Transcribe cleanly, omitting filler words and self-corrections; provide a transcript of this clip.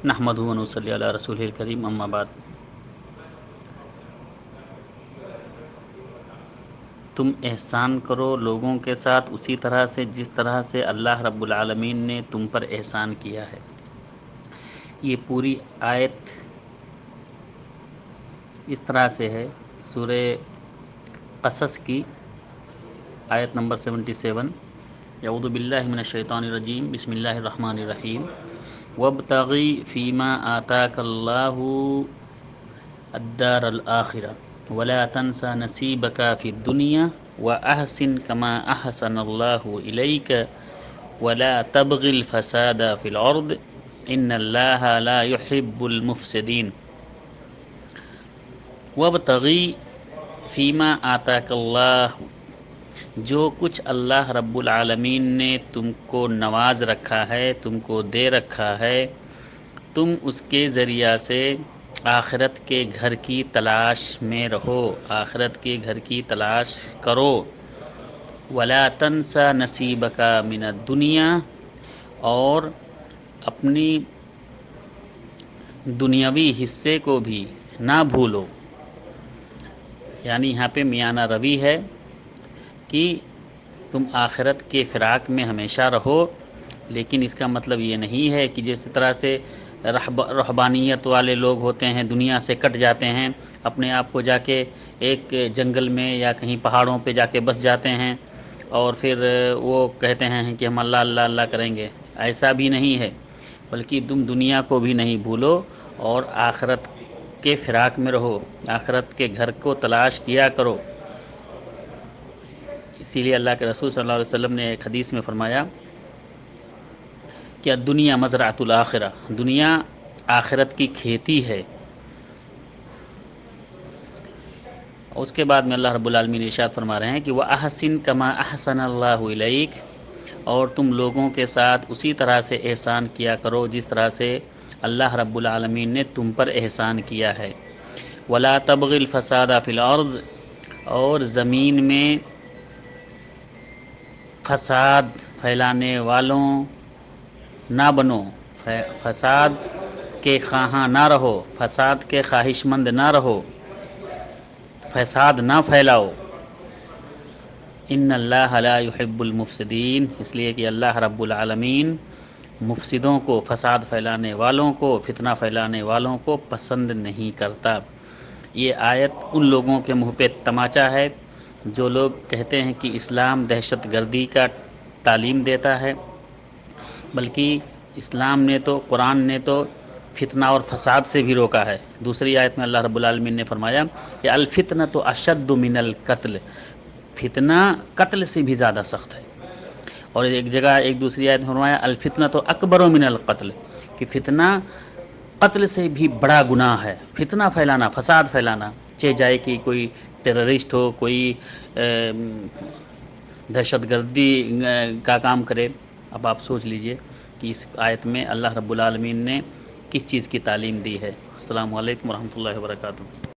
نحمدہ و نصلی علی رسول الکریم، اما بعد۔ تم احسان کرو لوگوں کے ساتھ اسی طرح سے جس طرح سے اللہ رب العالمین نے تم پر احسان کیا ہے۔ یہ پوری آیت اس طرح سے ہے، سورہ قصص کی آیت نمبر 77۔ اعوذ باللہ من الشیطان الرجیم، بسم اللہ الرحمن الرحیم۔ وابتغی فیما آتاک اللہ الدار الآخرہ ولا تنس نصیبک فی الدنیا واحسن کما احسن اللہ الیک ولا تبغ الفساد فی الارض ان اللہ لا يحب المفسدین۔ وابتغی فیما آتاک اللہ، جو کچھ اللہ رب العالمین نے تم کو نواز رکھا ہے، تم کو دے رکھا ہے، تم اس کے ذریعہ سے آخرت کے گھر کی تلاش میں رہو، آخرت کے گھر کی تلاش کرو۔ ولا تنسا نصیبک من الدنیا، اور اپنی دنیاوی حصے کو بھی نہ بھولو۔ یعنی یہاں پہ میانہ روی ہے کہ تم آخرت کے فراق میں ہمیشہ رہو، لیکن اس کا مطلب یہ نہیں ہے کہ جس طرح سے رہبانیت والے لوگ ہوتے ہیں، دنیا سے کٹ جاتے ہیں، اپنے آپ کو جا کے ایک جنگل میں یا کہیں پہاڑوں پہ جا کے بس جاتے ہیں اور پھر وہ کہتے ہیں کہ ہم اللہ اللہ اللہ کریں گے۔ ایسا بھی نہیں ہے، بلکہ تم دنیا کو بھی نہیں بھولو اور آخرت کے فراق میں رہو، آخرت کے گھر کو تلاش کیا کرو۔ اسی لیے اللہ کے رسول صلی اللہ علیہ وسلم نے ایک حدیث میں فرمایا کہ دنیا مزرعۃ الآخرہ، دنیا آخرت کی کھیتی ہے۔ اس کے بعد میں اللہ رب العالمین ارشاد فرما رہے ہیں کہ وَأَحْسِن كَمَا أَحْسَنَ اللَّهُ إِلَيْكَ، اور تم لوگوں کے ساتھ اسی طرح سے احسان کیا کرو جس طرح سے اللہ رب العالمین نے تم پر احسان کیا ہے۔ وَلَا تَبْغِ الْفَسَادَ فِي الْأَرْضِ، اور زمین میں فساد پھیلانے والوں نہ بنو، فساد کے خواہاں نہ رہو، فساد کے خواہش مند نہ رہو، فساد نہ پھیلاؤ۔ ان اللہ لا يحب المفسدین، اس لیے کہ اللہ رب العالمین مفسدوں کو، فساد پھیلانے والوں کو، فتنہ پھیلانے والوں کو پسند نہیں کرتا۔ یہ آیت ان لوگوں کے منہ پہ تماچا ہے جو لوگ کہتے ہیں کہ اسلام دہشت گردی کا تعلیم دیتا ہے، بلکہ اسلام نے تو، قرآن نے تو فتنہ اور فساد سے بھی روکا ہے۔ دوسری آیت میں اللہ رب العالمین نے فرمایا کہ الفتنۃ اشد من القتل، فتنہ قتل سے بھی زیادہ سخت ہے۔ اور ایک جگہ ایک دوسری آیت میں فرمایا الفتنۃ اکبر من القتل، کہ فتنہ قتل سے بھی بڑا گناہ ہے۔ فتنہ پھیلانا، فساد پھیلانا، چاہے جائے کہ کوئی ٹیررسٹ ہو، کوئی دہشت گردی کا کام کرے۔ اب آپ سوچ لیجئے کہ اس آیت میں اللہ رب العالمین نے کس چیز کی تعلیم دی ہے۔ السلام علیکم ورحمۃ اللہ وبرکاتہ۔